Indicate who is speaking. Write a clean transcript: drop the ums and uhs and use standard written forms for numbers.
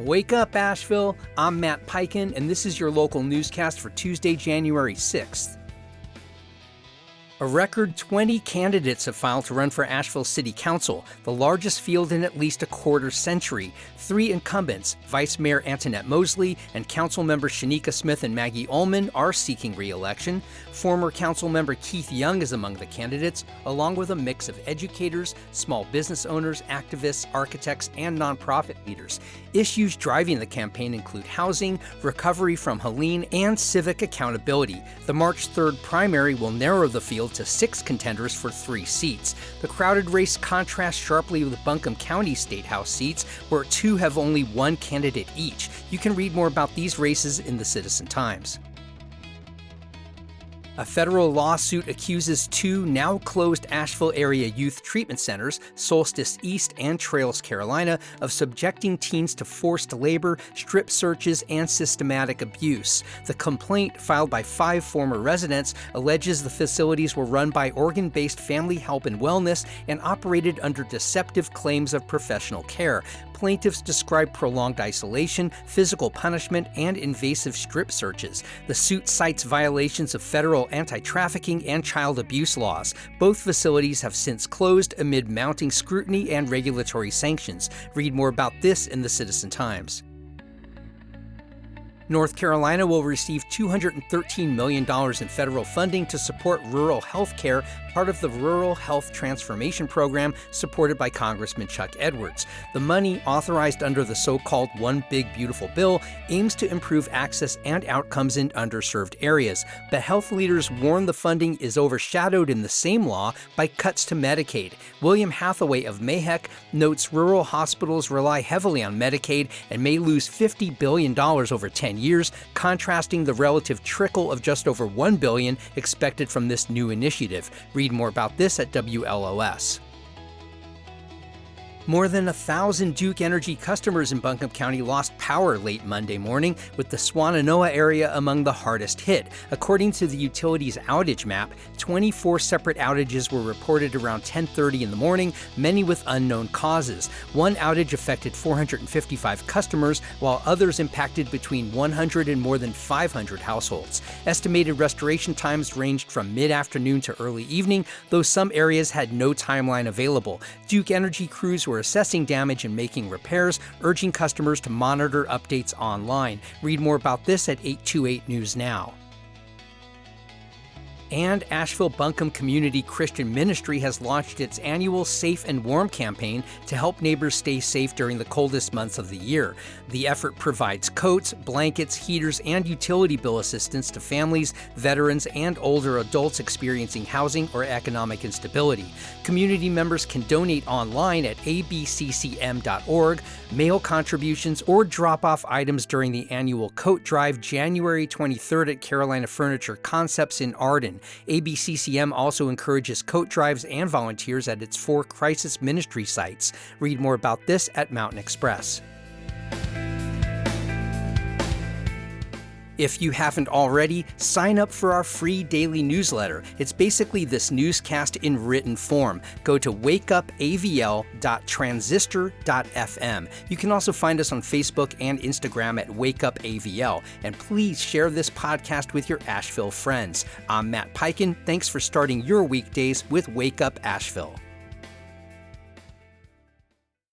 Speaker 1: Wake up, Asheville. I'm Matt Peiken, and this is your local newscast for Tuesday, January 6th. A record 20 candidates have filed to run for Asheville City Council, the largest field in at least a quarter century. 3 incumbents, Vice Mayor Antoinette Mosley and Council Members Shanika Smith and Maggie Ullman, are seeking re-election. Former Council Member Keith Young is among the candidates, along with a mix of educators, small business owners, activists, architects, and nonprofit leaders. Issues driving the campaign include housing, recovery from Helene, and civic accountability. The March 3rd primary will narrow the field to 6 contenders for 3 seats. The crowded race contrasts sharply with Buncombe County State House seats, where 2 have only 1 candidate each. You can read more about these races in the Citizen Times. A federal lawsuit accuses 2 now-closed Asheville area youth treatment centers, Solstice East and Trails Carolina, of subjecting teens to forced labor, strip searches, and systematic abuse. The complaint, filed by 5 former residents, alleges the facilities were run by Oregon-based Family Help and Wellness and operated under deceptive claims of professional care. Plaintiffs describe prolonged isolation, physical punishment, and invasive strip searches. The suit cites violations of federal anti-trafficking and child abuse laws. Both facilities have since closed amid mounting scrutiny and regulatory sanctions. Read more about this in the Citizen Times. North Carolina will receive $213 million in federal funding to support rural health care, part of the Rural Health Transformation Program supported by Congressman Chuck Edwards. The money, authorized under the so-called One Big Beautiful Bill, aims to improve access and outcomes in underserved areas. But health leaders warn the funding is overshadowed in the same law by cuts to Medicaid. William Hathaway of Mahek notes rural hospitals rely heavily on Medicaid and may lose $50 billion over 10 years, contrasting the relative trickle of just over $1 billion expected from this new initiative. Read more about this at WLOS. More than 1,000 Duke Energy customers in Buncombe County lost power late Monday morning, with the Swannanoa area among the hardest hit. According to the utility's outage map, 24 separate outages were reported around 10:30 in the morning, many with unknown causes. One outage affected 455 customers, while others impacted between 100 and more than 500 households. Estimated restoration times ranged from mid-afternoon to early evening, though some areas had no timeline available. Duke Energy crews were assessing damage and making repairs, urging customers to monitor updates online. Read more about this at 828 News Now. And Asheville Buncombe Community Christian Ministry has launched its annual Safe and Warm campaign to help neighbors stay safe during the coldest months of the year. The effort provides coats, blankets, heaters, and utility bill assistance to families, veterans, and older adults experiencing housing or economic instability. Community members can donate online at abccm.org, mail contributions, or drop off items during the annual coat drive January 23rd at Carolina Furniture Concepts in Arden. ABCCM also encourages coat drives and volunteers at its 4 crisis ministry sites. Read more about this at Mountain Express. If you haven't already, sign up for our free daily newsletter. It's basically this newscast in written form. Go to wakeupavl.transistor.fm. You can also find us on Facebook and Instagram at wakeupavl. And please share this podcast with your Asheville friends. I'm Matt Peiken. Thanks for starting your weekdays with Wake Up Asheville.